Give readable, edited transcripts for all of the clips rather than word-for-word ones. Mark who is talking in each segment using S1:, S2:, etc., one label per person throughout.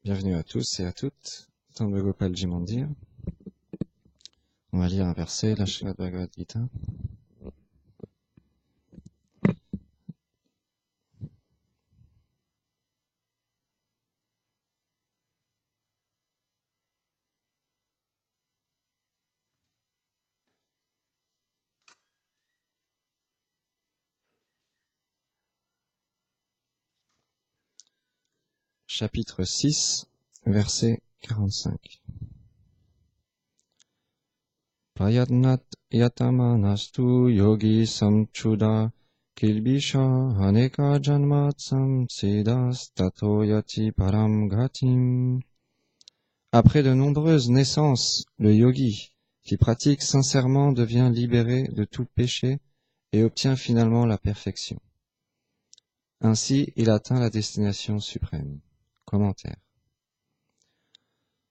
S1: Bienvenue à tous et à toutes dans le Gopalji Mandir. On va lire un verset, la Srimad Bhagavad Gita. Chapitre 6, verset 45. Prayatnat yatamanastu yogi samchuda kilbisha aneka janmat samsidas tato yati param gatim. Après de nombreuses naissances, le yogi qui pratique sincèrement devient libéré de tout péché et obtient finalement la perfection. Ainsi, il atteint la destination suprême. Commentaire.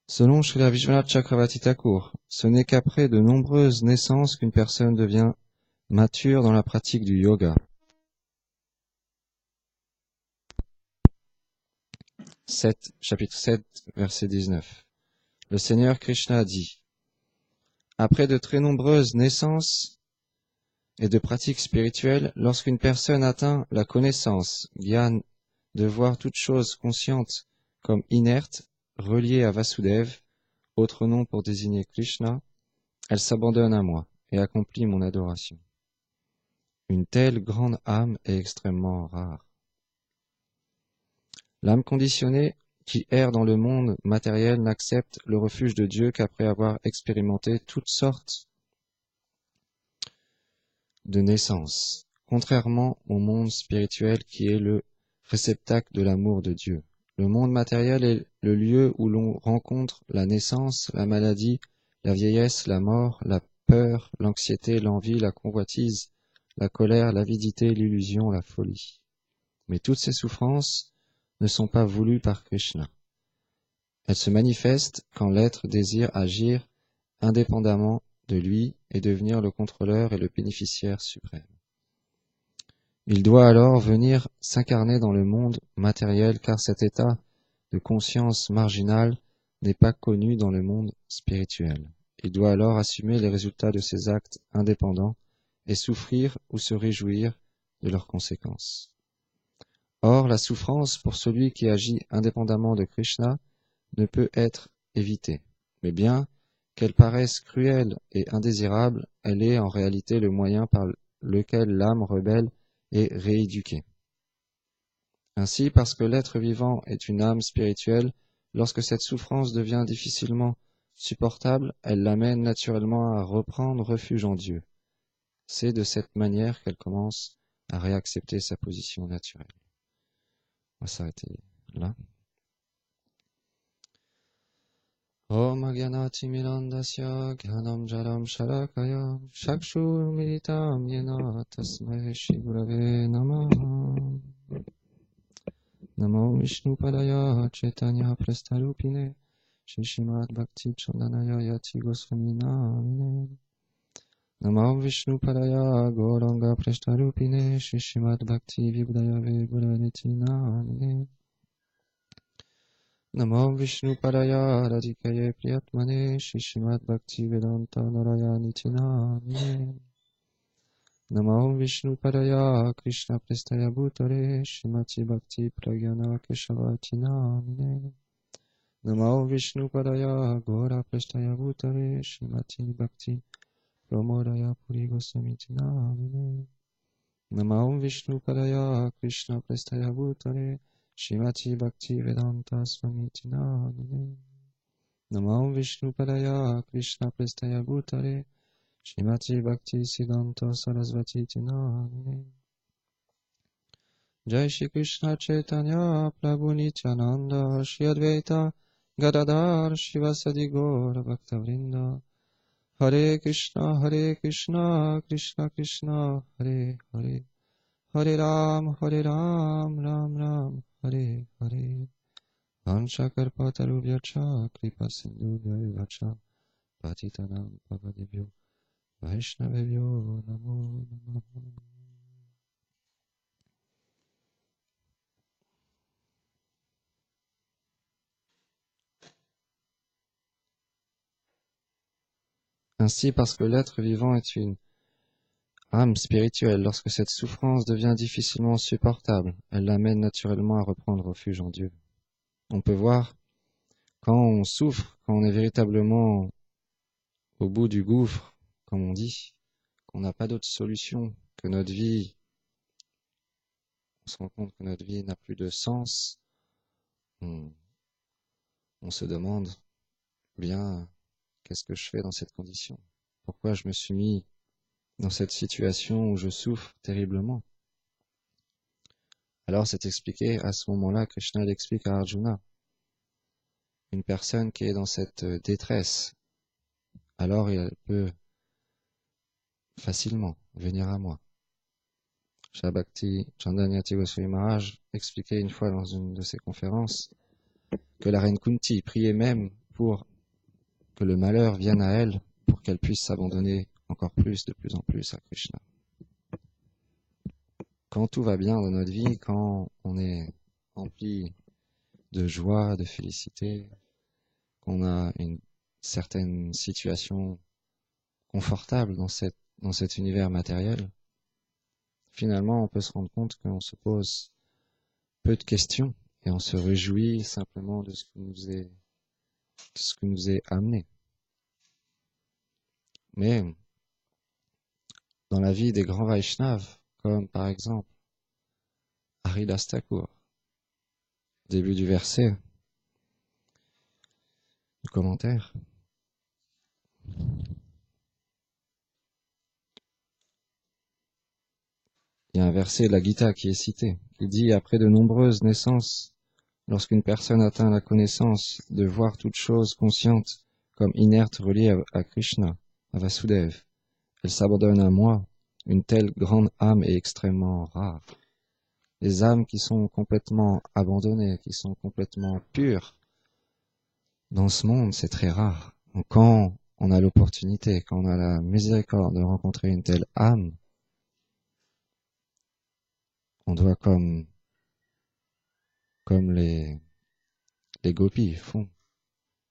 S1: Selon Srila Vishwanath Chakravarti Thakur, ce n'est qu'après de nombreuses naissances qu'une personne devient mature dans la pratique du yoga. Chapitre 7, verset 19. Le Seigneur Krishna a dit: après de très nombreuses naissances et de pratiques spirituelles, lorsqu'une personne atteint la connaissance, gyan, de voir toute chose consciente comme inerte, reliée à Vasudeva, autre nom pour désigner Krishna, elle s'abandonne à moi et accomplit mon adoration. Une telle grande âme est extrêmement rare. L'âme conditionnée qui erre dans le monde matériel n'accepte le refuge de Dieu qu'après avoir expérimenté toutes sortes de naissances, contrairement au monde spirituel qui est le réceptacle de l'amour de Dieu. Le monde matériel est le lieu où l'on rencontre la naissance, la maladie, la vieillesse, la mort, la peur, l'anxiété, l'envie, la convoitise, la colère, l'avidité, l'illusion, la folie. Mais toutes ces souffrances ne sont pas voulues par Krishna. Elles se manifestent quand l'être désire agir indépendamment de lui et devenir le contrôleur et le bénéficiaire suprême. Il doit alors venir s'incarner dans le monde matériel car cet état de conscience marginale n'est pas connu dans le monde spirituel. Il doit alors assumer les résultats de ses actes indépendants et souffrir ou se réjouir de leurs conséquences. Or, la souffrance pour celui qui agit indépendamment de Krishna ne peut être évitée, mais bien qu'elle paraisse cruelle et indésirable, elle est en réalité le moyen par lequel l'âme rebelle est rééduquée. Ainsi, parce que l'être vivant est une âme spirituelle, lorsque cette souffrance devient difficilement supportable, elle l'amène naturellement à reprendre refuge en Dieu. C'est de cette manière qu'elle commence à réaccepter sa position naturelle. On va s'arrêter là. Om Agyanati Mirandasya Gyanam Jaram Sharakaya Shakshur Militam Yena Tasmai Shri Gurave Namaha. Namo Vishnu Padaya Chaitanya Prastarupine Shri Srimad Bhakti Chandanaya Yati Goswami Namine. Namo Vishnu Padaya Gauranga Prastarupine Shri Srimad Bhakti Vibhudaya Guraniti Namine. Namo Vishnu Padaya Radhikaye Priyatmane Shri Srimad Bhakti Vedanta Narayani Namine. Namo Vishnu Padaya Krishna Prestaya Bhutare Shrimati Bhakti Pragyana Keshavati Namine. Namo Vishnu Padaya Gora Prestaya Bhutare Shrimati Bhakti Pramodaya Puri Goswamiti Namine. Namo Vishnu Padaya Krishna Prestaya Bhutare Shrimati Bhakti Vedanta Swamiti Namine. Namo Vishnu Padaya Krishna Prestaya Bhutare Shrimati Bhakti Siddhanta Sarasvati Namine. Jai Shri Krishna Chaitanya Prabhu Nityananda Shri Advaita Gadadhar Shivasadi Gaura Bhaktavrinda. Hare Krishna Krishna Krishna Hare Hare, Hare Ram Ram Ram Hare Hare. Vanchakarpatarubhyacha Kripa Sindhubhyacha Patitanam Pavadibhyo Vaishnavebhyo Namo Namaha. Ainsi, parce que l'être vivant est une âme spirituelle, lorsque cette souffrance devient difficilement supportable, elle l'amène naturellement à reprendre refuge en Dieu. On peut voir, quand on souffre, quand on est véritablement au bout du gouffre, comme on dit, qu'on n'a pas d'autre solution, que notre vie, on se rend compte que notre vie n'a plus de sens, on se demande, bien, qu'est-ce que je fais dans cette condition? Pourquoi je me suis mis dans cette situation où je souffre terriblement? Alors c'est expliqué, à ce moment-là, Krishna l'explique à Arjuna. Une personne qui est dans cette détresse, alors elle peut facilement venir à moi. Shabakti Chandanyati Goswami Maharaj expliquait une fois dans une de ses conférences que la reine Kunti priait même pour que le malheur vienne à elle, pour qu'elle puisse s'abandonner encore plus, de plus en plus à Krishna. Quand tout va bien dans notre vie, quand on est rempli de joie, de félicité, qu'on a une certaine situation confortable dans cet univers matériel, finalement, on peut se rendre compte qu'on se pose peu de questions et on se réjouit simplement de ce qui nous est amené. Mais dans la vie des grands Vaishnavas, comme par exemple Haridas Thakur, début du verset, du commentaire, il y a un verset de la Gita qui est cité, qui dit « Après de nombreuses naissances, lorsqu'une personne atteint la connaissance de voir toute chose consciente comme inerte reliée à Krishna, à Vasudev, elle s'abandonne à moi. Une telle grande âme est extrêmement rare. » Les âmes qui sont complètement abandonnées, qui sont complètement pures, dans ce monde, c'est très rare. Donc, quand on a l'opportunité, quand on a la miséricorde de rencontrer une telle âme, on doit comme les gopis font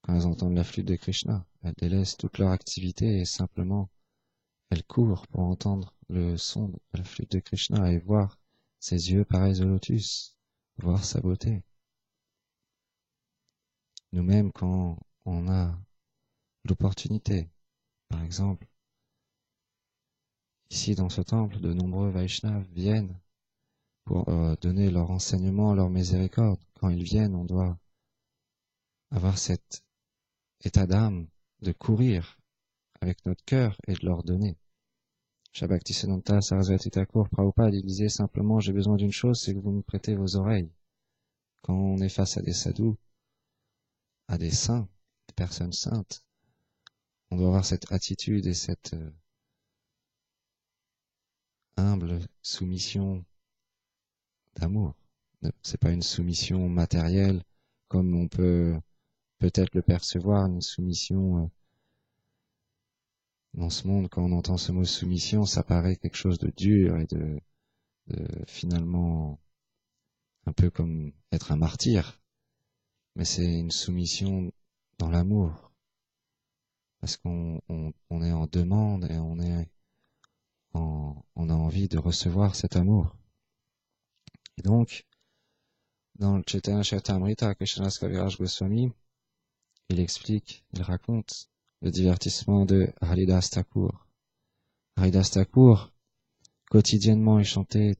S1: quand elles entendent la flûte de Krishna. Elles délaissent toute leur activité et simplement elles courent pour entendre le son de la flûte de Krishna et voir ses yeux pareils au lotus, voir sa beauté. Nous-mêmes, quand on a l'opportunité, par exemple, ici dans ce temple, de nombreux Vaishnavas viennent pour donner leur enseignement, leur miséricorde. Quand ils viennent, on doit avoir cet état d'âme de courir avec notre cœur et de leur donner. Shabakti-Siddhanta Sarasvati Thakur Prabhupada, il disait simplement, j'ai besoin d'une chose, c'est que vous me prêtez vos oreilles. Quand on est face à des sadhus, à des saints, des personnes saintes, on doit avoir cette attitude et cette humble soumission d'amour. C'est pas une soumission matérielle comme on peut peut-être le percevoir, une soumission dans ce monde. Quand on entend ce mot soumission, ça paraît quelque chose de dur et de finalement un peu comme être un martyr. Mais c'est une soumission dans l'amour, parce qu'on est en demande et on a envie de recevoir cet amour. Et donc, dans le Chaitanya Charitamrita, Krishnadas Kaviraj Goswami, il raconte le divertissement de Haridas Thakur. Haridas Thakur, quotidiennement, il chantait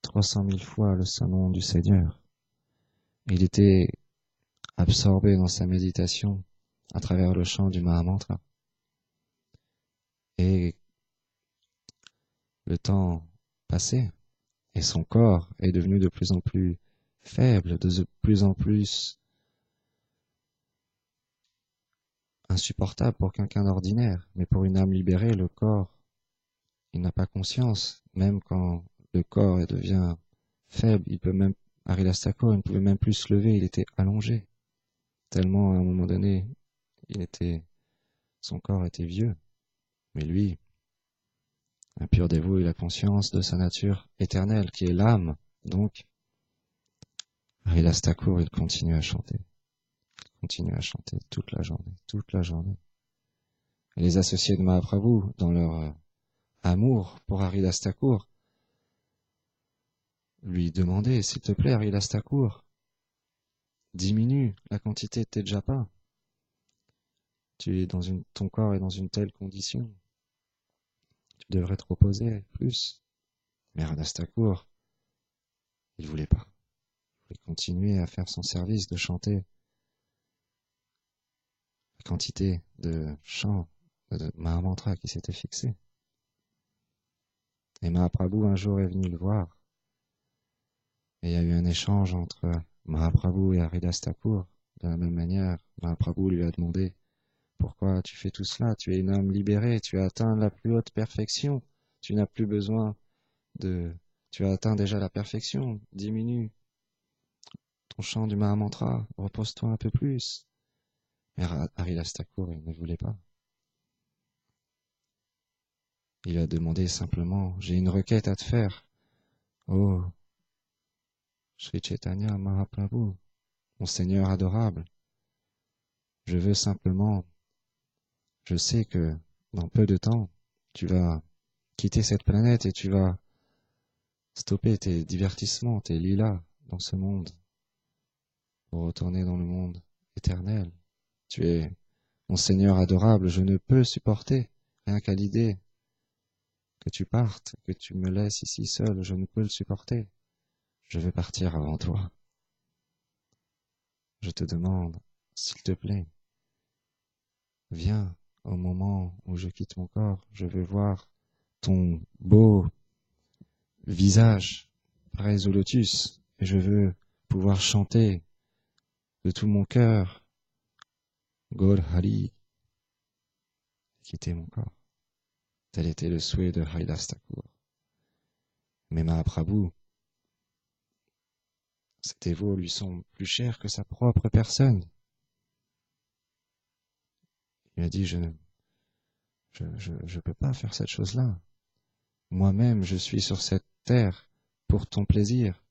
S1: 300 000 fois le saint nom du Seigneur. Il était absorbé dans sa méditation à travers le chant du Mahamantra. Et le temps passait, et son corps est devenu de plus en plus faible, de plus en plus insupportable pour quelqu'un d'ordinaire. Mais pour une âme libérée, le corps, il n'a pas conscience. Même quand le corps devient faible, Haridas Thakur, il ne pouvait même plus se lever, il était allongé. Tellement, à un moment donné, son corps était vieux. Mais lui, un pur dévot, il a conscience de sa nature éternelle, qui est l'âme. Donc, Haridas Thakur, il continue à chanter toute la journée. Et les associés de Mahaprabhu, dans leur amour pour Haridas Thakur, lui demandaient, s'il te plaît, Haridas Thakur, diminue la quantité de tes japas. Ton corps est dans une telle condition. Tu devrais te reposer plus. Mais Haridas Thakur, il voulait pas. Il voulait continuer à faire son service de chanter la quantité de chants de Mahamantra qui s'était fixée. Et Mahaprabhu un jour est venu le voir. Et il y a eu un échange entre Mahaprabhu et Haridas Thakur. De la même manière, Mahaprabhu lui a demandé pourquoi tu fais tout cela? Tu es un homme libéré, tu as atteint la plus haute perfection. Tu n'as plus besoin de... Tu as atteint déjà la perfection. Diminue ton chant du Mahamantra. Repose-toi un peu plus. Mais Haridas Thakur, il ne voulait pas. Il a demandé simplement, j'ai une requête à te faire. Oh, Sri Chaitanya Mahaprabhu, mon Seigneur adorable, je veux simplement, je sais que dans peu de temps, tu vas quitter cette planète et tu vas stopper tes divertissements, tes lilas dans ce monde pour retourner dans le monde éternel. Tu es mon Seigneur adorable, je ne peux supporter rien qu'à l'idée que tu partes, que tu me laisses ici seul, je ne peux le supporter. Je vais partir avant toi. Je te demande, s'il te plaît, viens au moment où je quitte mon corps, je veux voir ton beau visage pareil au lotus, et je veux pouvoir chanter de tout mon cœur, Gaur Hari, quitter mon corps. Tel était le souhait de Haridas Thakur. Mais Mahaprabhu, ces dévots lui sont plus chers que sa propre personne. Il a dit, je peux pas faire cette chose-là. Moi-même, je suis sur cette terre pour ton plaisir,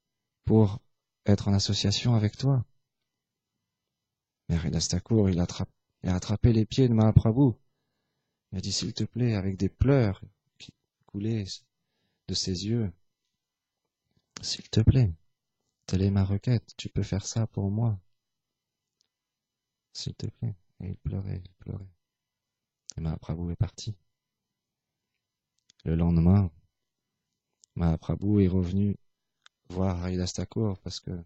S1: pour être en association avec toi. Mais Haridas Thakur, il a attrapé les pieds de Mahaprabhu. Il a dit, s'il te plaît, avec des pleurs qui coulaient de ses yeux, s'il te plaît, telle est ma requête, tu peux faire ça pour moi. S'il te plaît. Et il pleurait, il pleurait. Et Mahaprabhu est parti. Le lendemain, Mahaprabhu est revenu voir Haridas Thakur parce que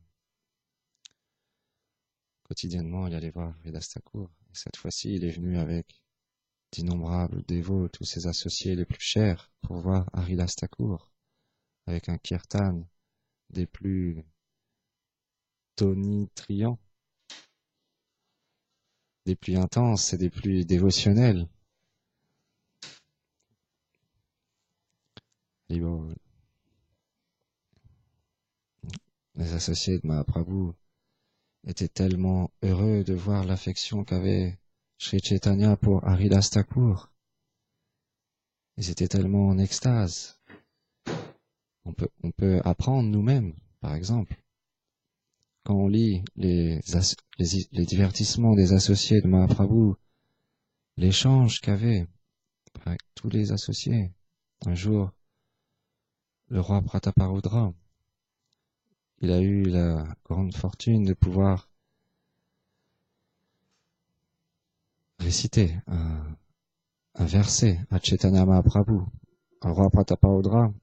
S1: quotidiennement, il allait voir Haridas Thakur. Et cette fois-ci, il est venu avec d'innombrables dévots, tous ses associés les plus chers, pour voir Haridas Thakur, avec un kirtan des plus tonitruants, des plus intenses et des plus dévotionnels. Et bon, les associés de Mahaprabhu étaient tellement heureux de voir l'affection qu'avait Sri Chaitanya pour Haridas Thakur. Ils étaient tellement en extase. On peut apprendre nous-mêmes, par exemple, quand on lit les divertissements des associés de Mahaprabhu, l'échange qu'avaient avec tous les associés. Un jour, le roi Prataparudra, il a eu la grande fortune de pouvoir réciter un verset à Chaitanya Mahaprabhu. Le roi Prataparudra,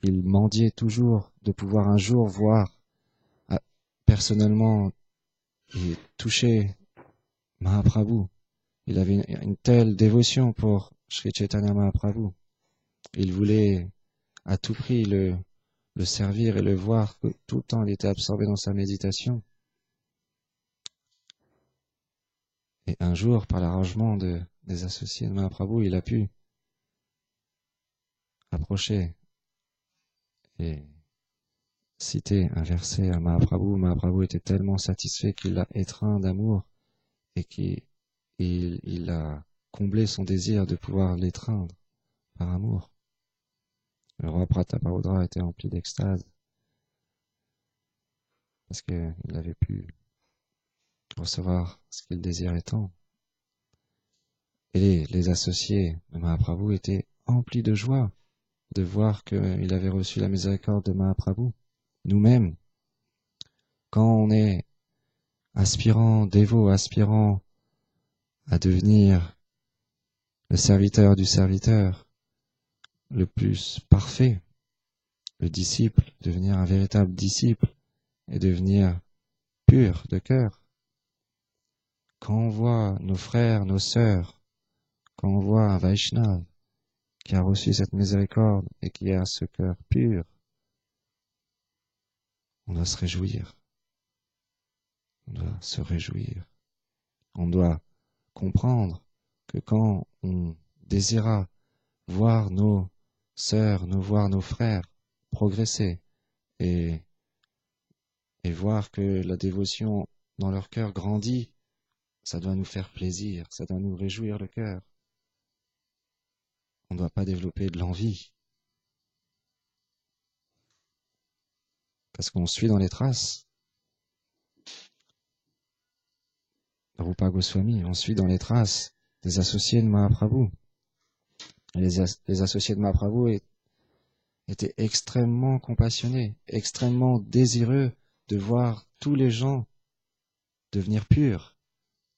S1: il mendiait toujours de pouvoir un jour voir personnellement et toucher Mahaprabhu. Il avait une telle dévotion pour Sri Chaitanya Mahaprabhu. Il voulait à tout prix le servir et le voir, que tout le temps il était absorbé dans sa méditation. Et un jour, par l'arrangement des associés de Mahaprabhu, il a pu approcher et citer un verset à Mahaprabhu. Mahaprabhu était tellement satisfait qu'il l'a étreint d'amour et qu'il a comblé son désir de pouvoir l'étreindre par amour. Le roi Prataparudra était rempli d'extase parce qu'il avait pu recevoir ce qu'il désirait tant. Et les associés de Mahaprabhu étaient emplis de joie de voir qu'il avait reçu la miséricorde de Mahaprabhu. Nous-mêmes, quand on est aspirant, dévot, aspirant à devenir le serviteur du serviteur, le plus parfait, le disciple, devenir un véritable disciple et devenir pur de cœur. Quand on voit nos frères, nos sœurs, quand on voit un Vaishnava qui a reçu cette miséricorde et qui a ce cœur pur, on doit se réjouir. On doit se réjouir. On doit comprendre que quand on désira voir nos sœurs, voir nos frères progresser et voir que la dévotion dans leur cœur grandit, ça doit nous faire plaisir, ça doit nous réjouir le cœur. On ne doit pas développer de l'envie. Parce qu'on suit dans les traces. Rupa Goswami, on suit dans les traces des associés de Mahaprabhu. Les associés de Mahaprabhu étaient extrêmement compassionnés, extrêmement désireux de voir tous les gens devenir purs,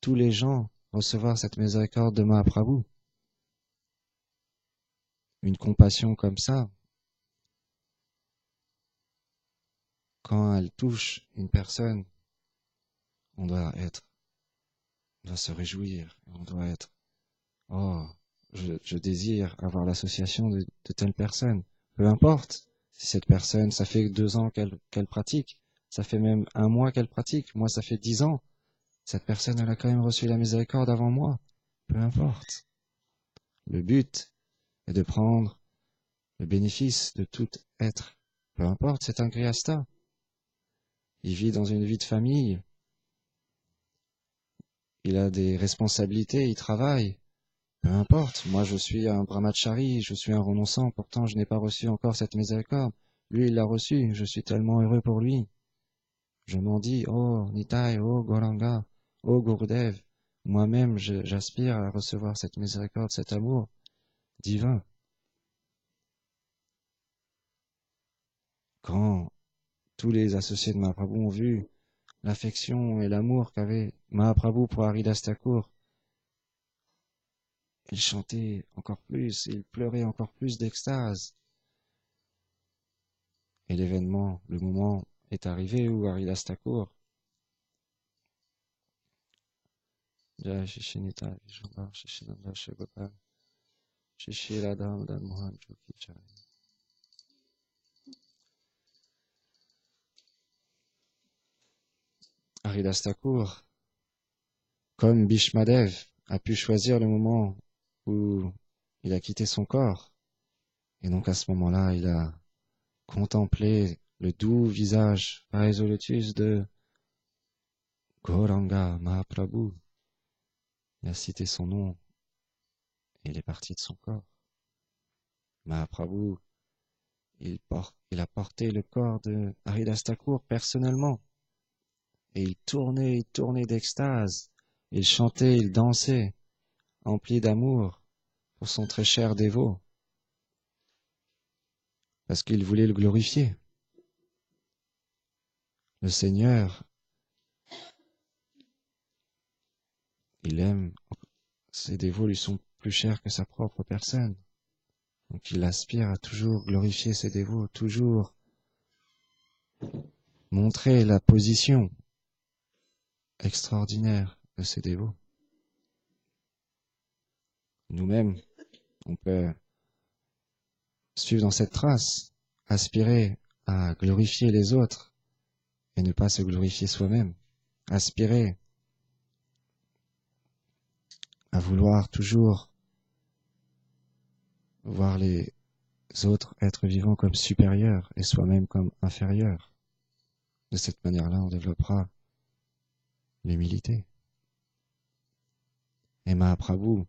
S1: tous les gens recevoir cette miséricorde de Mahaprabhu. Une compassion comme ça, quand elle touche une personne, on doit se réjouir, on doit être, oh, je désire avoir l'association de telle personne. Peu importe si cette personne, ça fait 2 ans qu'elle pratique, ça fait même 1 mois qu'elle pratique, moi ça fait 10 ans. Cette personne, elle a quand même reçu la miséricorde avant moi. Peu importe. Le but est de prendre le bénéfice de tout être. Peu importe, c'est un grihasta. Il vit dans une vie de famille. Il a des responsabilités, il travaille. Peu importe, moi je suis un brahmachari, je suis un renonçant, pourtant je n'ai pas reçu encore cette miséricorde. Lui, il l'a reçu, je suis tellement heureux pour lui. Je m'en dis, oh Nitai, oh Gauranga, oh Gurudev, moi-même j'aspire à recevoir cette miséricorde, cet amour divin. Quand tous les associés de Mahaprabhu ont vu l'affection et l'amour qu'avait Mahaprabhu pour Haridas Thakur, ils chantaient encore plus, ils pleuraient encore plus d'extase. Et l'événement, le moment est arrivé où Haridas Thakur Jai Shri Nitai, Shri Nanda Shri Gopal, Shri Radha Madan Mohan Joki Jai. Haridas Thakur, comme Bhishmadev, a pu choisir le moment où il a quitté son corps. Et donc à ce moment-là, il a contemplé le doux visage pareil de Gauranga Mahaprabhu. Il a cité son nom et il est parti de son corps. Mahaprabhu, il a porté le corps de Haridas Thakur personnellement. Et il tournait d'extase. Il chantait, il dansait, empli d'amour pour son très cher dévot. Parce qu'il voulait le glorifier. Le Seigneur, il aime, ses dévots lui sont plus chers que sa propre personne. Donc il aspire à toujours glorifier ses dévots, toujours montrer la position extraordinaire de ses dévots. Nous-mêmes, on peut suivre dans cette trace, aspirer à glorifier les autres et ne pas se glorifier soi-même, aspirer à vouloir toujours voir les autres êtres vivants comme supérieurs et soi-même comme inférieurs. De cette manière-là, on développera l'humilité. Et Mahaprabhu,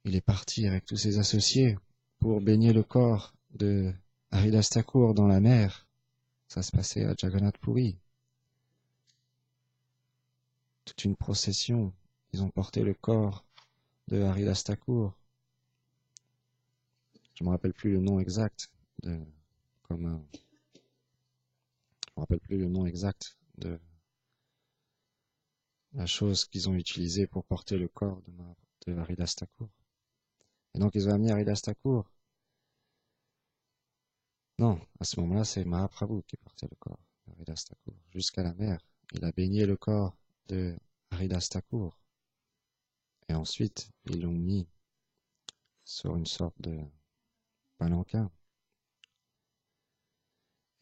S1: il est parti avec tous ses associés pour baigner le corps de Haridas Thakur dans la mer. Ça se passait à Jagannath Puri. Toute une procession ils ont porté le corps de Haridas Thakur. Je me rappelle plus le nom exact de je me rappelle plus le nom exact de la chose qu'ils ont utilisée pour porter le corps de Haridas Thakur. Et donc ils ont amené Haridas Thakur. Non, à ce moment-là, c'est Mahaprabhu qui portait le corps de Haridas Thakur jusqu'à la mer. Il a baigné le corps de Haridas Thakur. Et ensuite, ils l'ont mis sur une sorte de palanquin.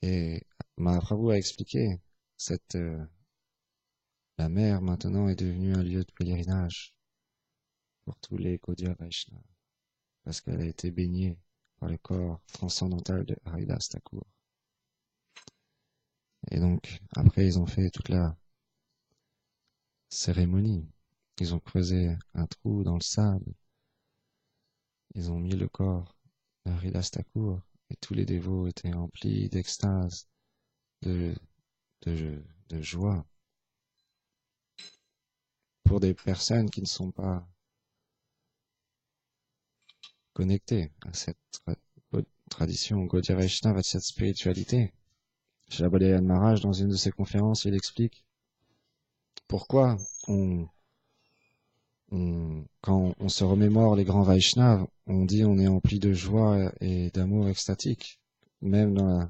S1: Et Mahaprabhu a expliqué la mer maintenant est devenue un lieu de pèlerinage pour tous les Gaudiya Vaishnavas, parce qu'elle a été baignée par le corps transcendantal de Haridas Thakur. Et donc, après, ils ont fait toute la cérémonie. Ils ont creusé un trou dans le sable. Ils ont mis le corps de Haridas Thakur, et tous les dévots étaient remplis d'extase, de joie. Pour des personnes qui ne sont pas connectées à cette tradition Gaudiya Vaishnava, à cette spiritualité. Srila Balayan Maharaj, dans une de ses conférences, il explique pourquoi quand on se remémore les grands Vaishnavas, on dit on est empli de joie et d'amour extatique, même dans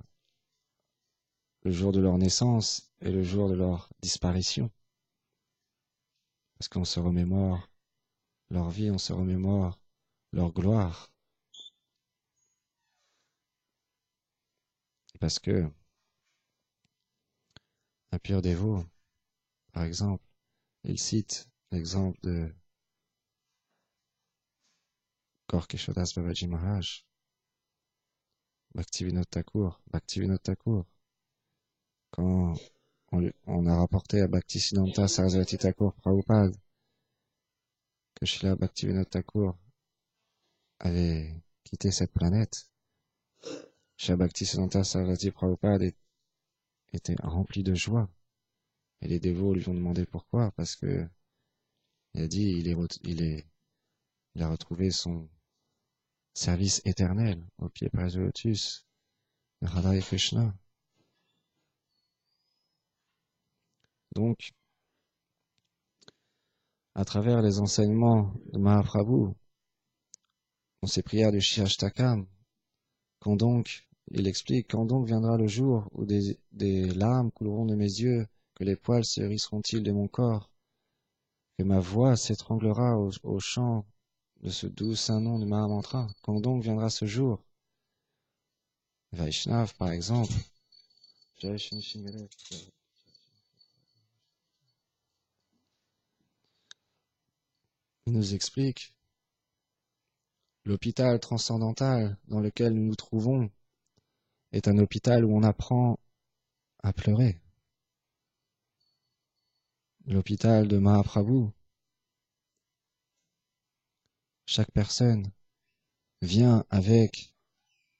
S1: le jour de leur naissance et le jour de leur disparition. Parce qu'on se remémore leur vie, on se remémore leur gloire. Parce que un pur dévot, par exemple, il cite l'exemple de Gaura Kishodas Babaji Maharaj, Bhaktivinoda Thakur, quand on a rapporté à Bhaktisiddhanta Sarasvati Thakur Prabhupada que Srila Bhaktivinoda Thakur avait quitté cette planète, Srila Bhaktisiddhanta Sarasvati Prabhupada était rempli de joie. Et les dévots lui ont demandé pourquoi, parce que il a dit il a retrouvé son service éternel au pied près du lotus de Radha et Krishna. Donc, à travers les enseignements de Mahaprabhu, dans ses prières du Shri-Ashtakam, il explique, quand donc viendra le jour où des larmes couleront de mes yeux, que les poils se hérisseront-ils de mon corps, que ma voix s'étranglera au chant de ce doux saint nom de Mahamantra, quand donc viendra ce jour? Vaishnav, par exemple, il nous explique l'hôpital transcendantal dans lequel nous nous trouvons est un hôpital où on apprend à pleurer. L'hôpital de Mahaprabhu, chaque personne vient avec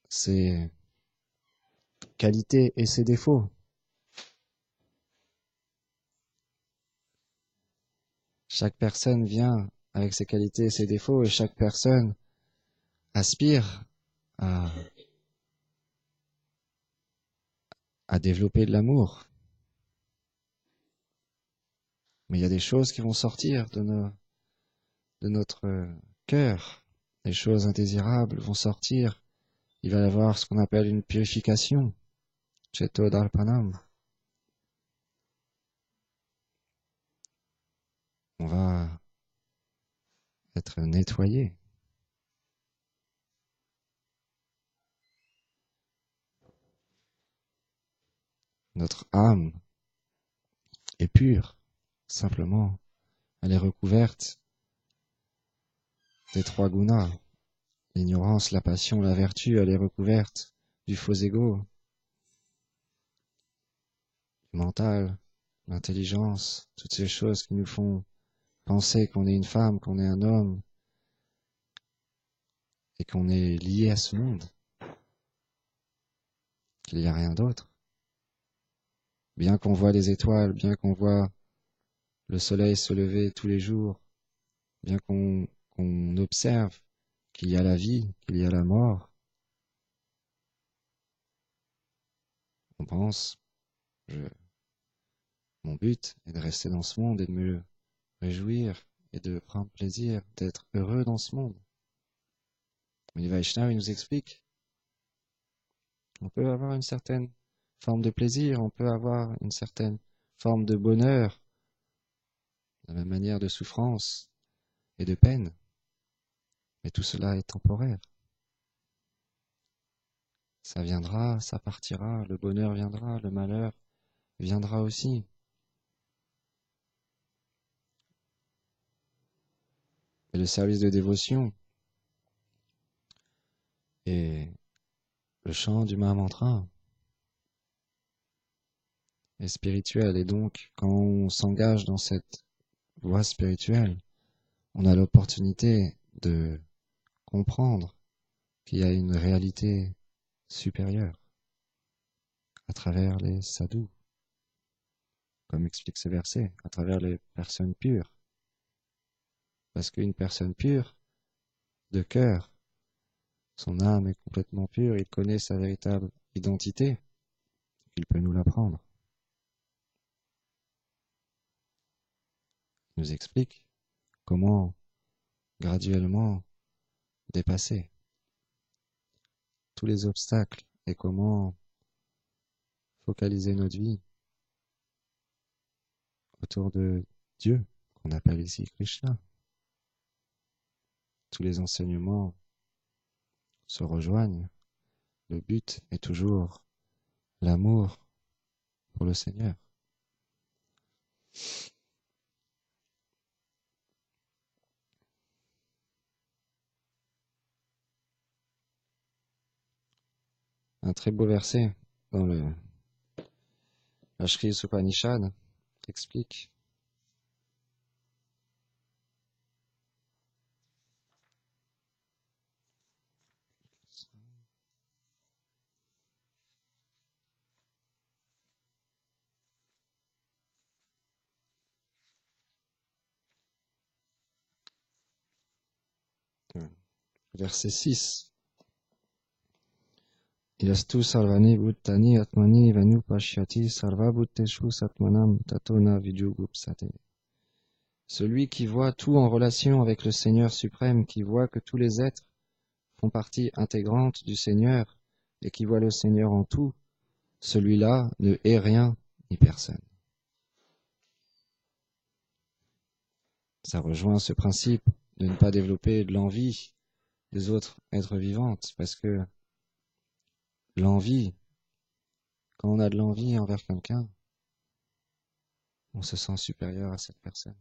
S1: ses qualités et ses défauts. Chaque personne vient avec ses qualités et ses défauts, et chaque personne aspire à développer de l'amour. Mais il y a des choses qui vont sortir de notre cœur. Les choses indésirables vont sortir. Il va y avoir ce qu'on appelle une purification. Cheto Darpanam. On va être nettoyé. Notre âme est pure. Simplement, elle est recouverte des trois gunas. L'ignorance, la passion, la vertu, elle est recouverte du faux ego, du mental, l'intelligence, toutes ces choses qui nous font penser qu'on est une femme, qu'on est un homme, et qu'on est lié à ce monde, qu'il n'y a rien d'autre. Bien qu'on voit les étoiles, bien qu'on voit le soleil se lever tous les jours, bien qu'on observe qu'il y a la vie, qu'il y a la mort, on pense, mon but est de rester dans ce monde et de me réjouir et de prendre plaisir, d'être heureux dans ce monde. Mais les Vaishnavas, ils nous expliquent qu'on peut avoir une certaine forme de plaisir, on peut avoir une certaine forme de bonheur, de la même manière de souffrance et de peine. Mais tout cela est temporaire. Ça viendra, ça partira, le bonheur viendra, le malheur viendra aussi. Et le service de dévotion et le chant du Mahamantra est spirituel. Et donc, quand on s'engage dans cette voie spirituelle, on a l'opportunité de comprendre qu'il y a une réalité supérieure à travers les sadhus, comme explique ce verset, à travers les personnes pures. Parce qu'une personne pure, de cœur, son âme est complètement pure, il connaît sa véritable identité, il peut nous l'apprendre. Il nous explique comment graduellement dépasser tous les obstacles et comment focaliser notre vie autour de Dieu, qu'on appelle ici Krishna. Tous les enseignements se rejoignent. Le but est toujours l'amour pour le Seigneur. Un très beau verset dans la Shri Upanishad explique verset 6. Yastu sarvani bhuttani atmani vanupashyati sarva bhutteshu satmanam tatona vijugupsate. Celui qui voit tout en relation avec le Seigneur suprême, qui voit que tous les êtres font partie intégrante du Seigneur et qui voit le Seigneur en tout, celui-là ne hait rien ni personne. Ça rejoint ce principe de ne pas développer de l'envie des autres êtres vivantes, parce que l'envie, quand on a de l'envie envers quelqu'un, on se sent supérieur à cette personne.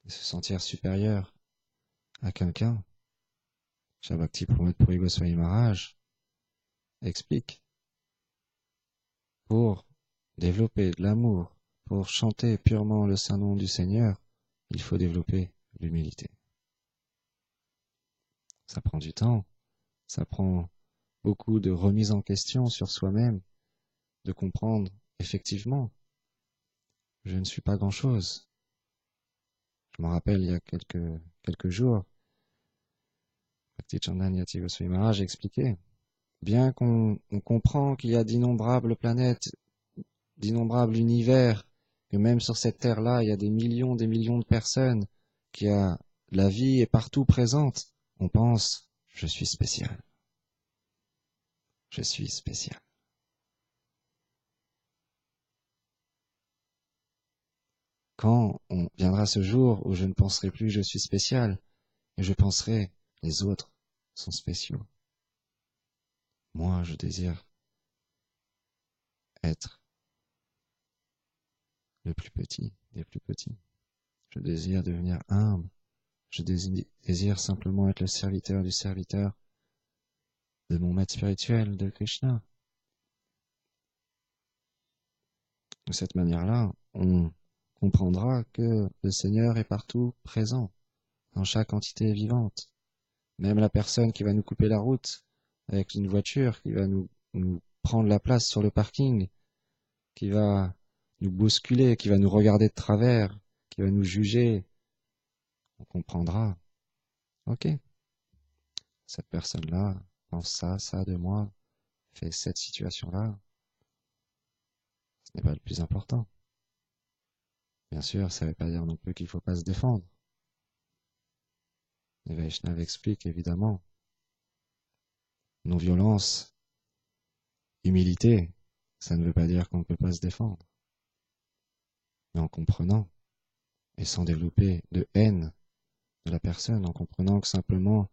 S1: Et se sentir supérieur à quelqu'un, Shabakti Puri Goswami Maharaj explique, pour développer de l'amour, pour chanter purement le saint nom du Seigneur, il faut développer l'humilité. Ça prend du temps, ça prend beaucoup de remise en question sur soi-même, de comprendre effectivement, je ne suis pas grand-chose. Je me rappelle il y a quelques jours, Bhakti Chandan Yati Goswami Maharaj expliquait, bien qu'on comprend qu'il y a d'innombrables planètes, d'innombrables univers, que même sur cette terre-là, il y a des millions de personnes, qu'il y a la vie est partout présente, on pense, je suis spécial. Je suis spécial. Quand on viendra ce jour où je ne penserai plus je suis spécial, et je penserai les autres sont spéciaux. Moi, je désire être le plus petit des plus petits. Je désire devenir humble. Je désire simplement être le serviteur du serviteur de mon maître spirituel, de Krishna. De cette manière-là, on comprendra que le Seigneur est partout présent, dans chaque entité vivante. Même la personne qui va nous couper la route avec une voiture, qui va nous prendre la place sur le parking, qui va nous bousculer, qui va nous regarder de travers, qui va nous juger, on comprendra. Ok, cette personne-là pense ça de moi, fait cette situation-là. Ce n'est pas le plus important. Bien sûr, ça ne veut pas dire non plus qu'il ne faut pas se défendre. Les Vaishnavas expliquent évidemment non-violence, humilité, ça ne veut pas dire qu'on ne peut pas se défendre. Mais en comprenant et sans développer de haine de la personne, en comprenant que simplement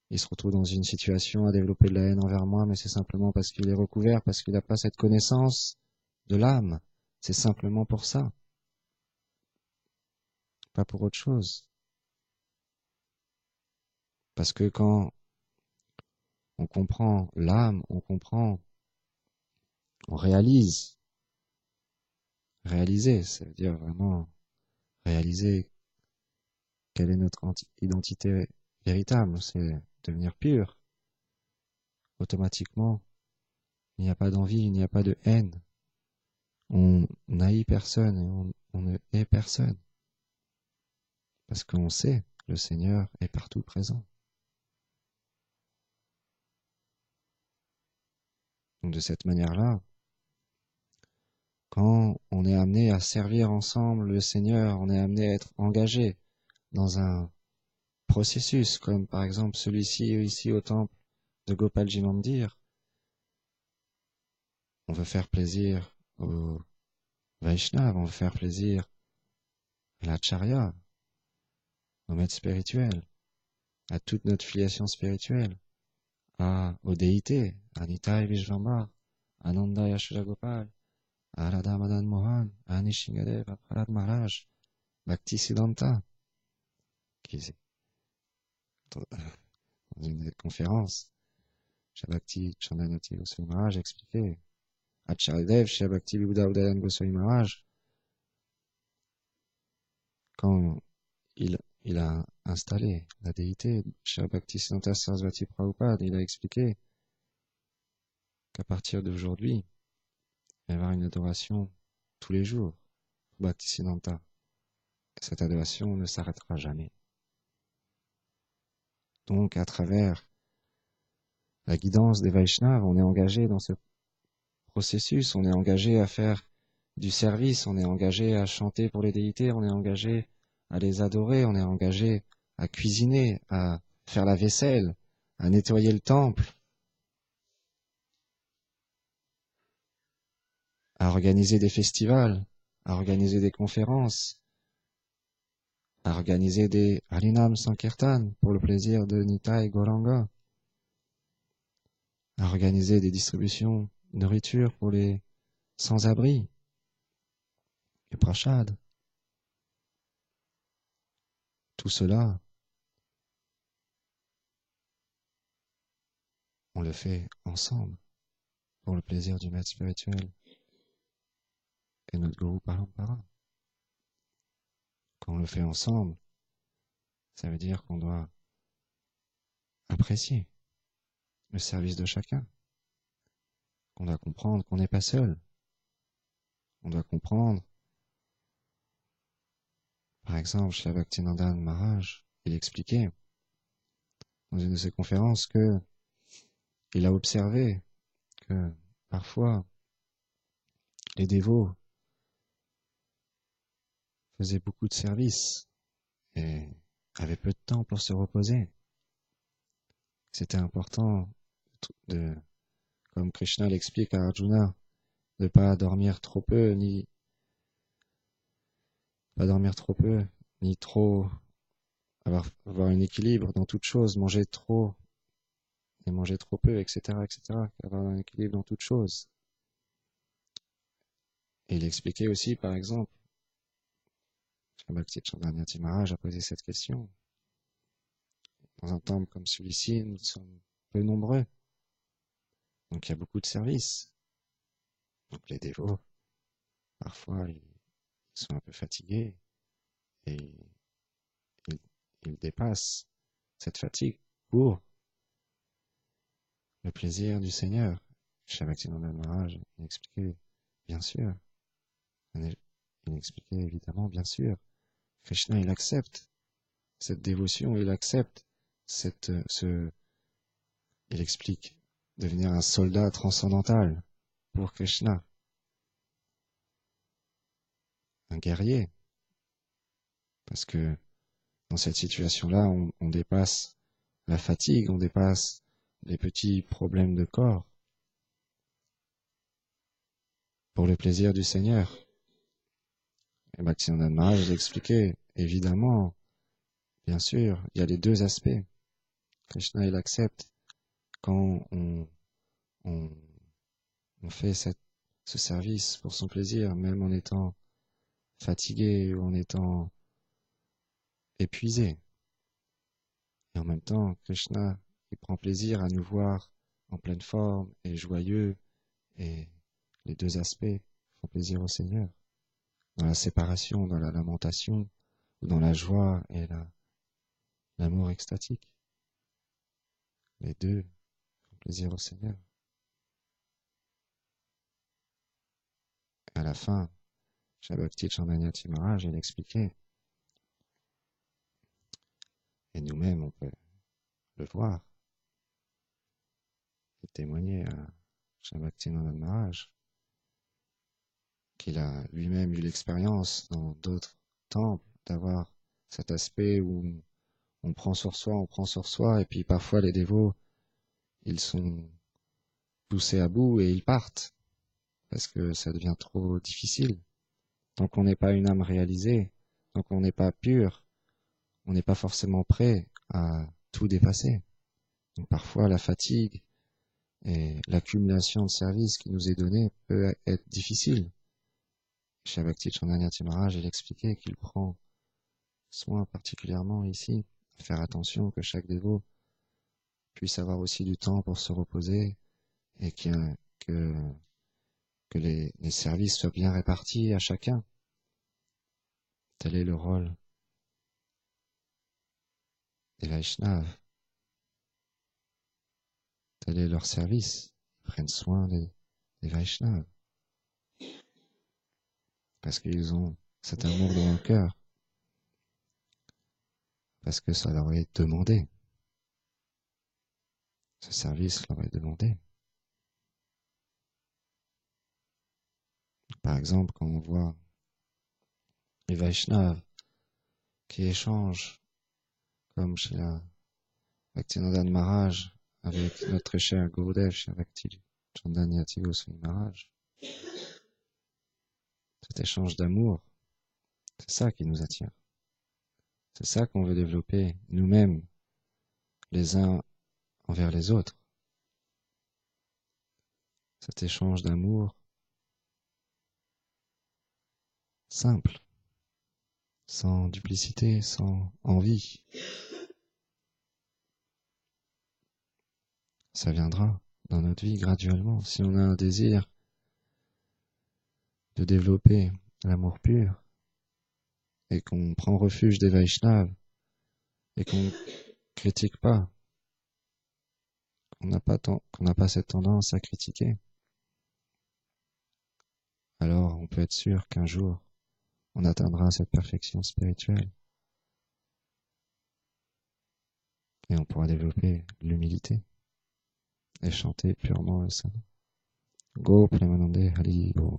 S1: il se retrouve dans une situation à développer de la haine envers moi, mais c'est simplement parce qu'il est recouvert, parce qu'il n'a pas cette connaissance de l'âme. C'est simplement pour ça, pas pour autre chose. Parce que quand on comprend l'âme, on comprend, on réalise. Réaliser, ça veut dire vraiment réaliser quelle est notre identité véritable, c'est devenir pur. Automatiquement, il n'y a pas d'envie, il n'y a pas de haine. On n'haït personne et on ne hait personne. Parce qu'on sait que le Seigneur est partout présent. Donc de cette manière-là, quand on est amené à servir ensemble le Seigneur, on est amené à être engagé dans un processus, comme par exemple celui-ci ici au temple de Gopalji Mandir, on veut faire plaisir aux Vaishnavas, on veut faire plaisir à l'Acharya, au maître spirituel, à toute notre filiation spirituelle, aux déités, à Nitai Vishvambar, à Nanda Yashoda Gopal, à Radha Madan Mohan, à Nishingadev, à Prahlad Maharaj, Bhakti Siddhanta, qui est dans une conférence, Shabakti Chandanati Goswami Maharaj expliquait, Acharyadev, Shabakti Vibhuda Udayan Goswami Maharaj, quand il a installé la déité, Shri Bhaktisiddhanta Sarasvati Prabhupada, il a expliqué qu'à partir d'aujourd'hui, il va y avoir une adoration tous les jours pour Bhaktisiddhanta. Cette adoration ne s'arrêtera jamais. Donc, à travers la guidance des Vaishnavas, on est engagé dans ce processus, on est engagé à faire du service, on est engagé à chanter pour les déités, on est engagé à les adorer, on est engagé à cuisiner, à faire la vaisselle, à nettoyer le temple, à organiser des festivals, à organiser des conférences, à organiser des Harinam Sankirtan pour le plaisir de Nitai Gauranga, à organiser des distributions de nourriture pour les sans-abri, les prachades. Tout cela, on le fait ensemble pour le plaisir du maître spirituel et notre Guru Parampara. Quand on le fait ensemble, ça veut dire qu'on doit apprécier le service de chacun, qu'on doit comprendre qu'on n'est pas seul. On doit comprendre, par exemple, chez Bhaktinandan Maharaj, il expliquait dans une de ses conférences que il a observé que parfois les dévots faisaient beaucoup de services et avaient peu de temps pour se reposer. C'était important comme Krishna l'explique à Arjuna, de ne pas dormir trop peu, ni trop avoir un équilibre dans toute chose, manger trop et manger trop peu, etc., etc., avoir un équilibre dans toute chose. Et il expliquait aussi, par exemple, Bhakti Chandranati Maharaj a posé cette question. Dans un temple comme celui-ci, nous sommes peu nombreux. Donc il y a beaucoup de services. Donc les dévots, parfois, ils sont un peu fatigués et ils dépassent cette fatigue pour le plaisir du Seigneur. Chez Bhaktivinoda Maharaj, il expliquait, bien sûr, il expliquait évidemment, bien sûr, Krishna, il accepte cette dévotion, il accepte il explique, devenir un soldat transcendantal pour Krishna, un guerrier, parce que dans cette situation-là, on dépasse la fatigue, on dépasse les petits problèmes de corps pour le plaisir du Seigneur. Et Bhaktivinoda Maharaj l'expliquait, évidemment, bien sûr, il y a les deux aspects. Krishna, il accepte quand on, on fait ce service pour son plaisir, même en étant fatigué ou en étant épuisé. Et en même temps, Krishna, il prend plaisir à nous voir en pleine forme et joyeux, et les deux aspects font plaisir au Seigneur. Dans la séparation, dans la lamentation, ou dans la joie et l'amour extatique. Les deux font plaisir au Seigneur. Et à la fin, Shabakti Chandanyati Maharaj, il expliquait, et nous-mêmes on peut le voir, et témoigner à Shabakti Maharaj, qu'il a lui-même eu l'expérience dans d'autres temples d'avoir cet aspect où on prend sur soi, et puis parfois les dévots, ils sont poussés à bout et ils partent, parce que ça devient trop difficile. Tant qu'on n'est pas une âme réalisée, tant qu'on n'est pas pur, on n'est pas forcément prêt à tout dépasser. Donc parfois la fatigue et l'accumulation de services qui nous est donnée peut être difficile. Chez Bhakti Chandanyati Maharaj, il expliquait qu'il prend soin particulièrement ici, à faire attention que chaque dévot puisse avoir aussi du temps pour se reposer et que les services soient bien répartis à chacun. Tel est le rôle des Vaishnavas. Tel est leur service. Ils prennent soin des Vaishnavas. Parce qu'ils ont cet amour dans leur cœur. Parce que ça leur est demandé. Ce service leur est demandé. Par exemple, quand on voit les Vaishnavas qui échangent, comme chez la Bhaktivinoda Maharaj, avec notre cher Gurudev, chez Bhakti Chandanyati Goswami Maharaj, cet échange d'amour, c'est ça qui nous attire. C'est ça qu'on veut développer nous-mêmes, les uns envers les autres. Cet échange d'amour simple, sans duplicité, sans envie. Ça viendra dans notre vie graduellement. Si on a un désir de développer l'amour pur et qu'on prend refuge des Vaishnavas et qu'on critique pas, qu'on n'a pas cette tendance à critiquer, alors on peut être sûr qu'un jour on atteindra cette perfection spirituelle et on pourra développer l'humilité et chanter purement le saint. Go Premanande Hari Bol.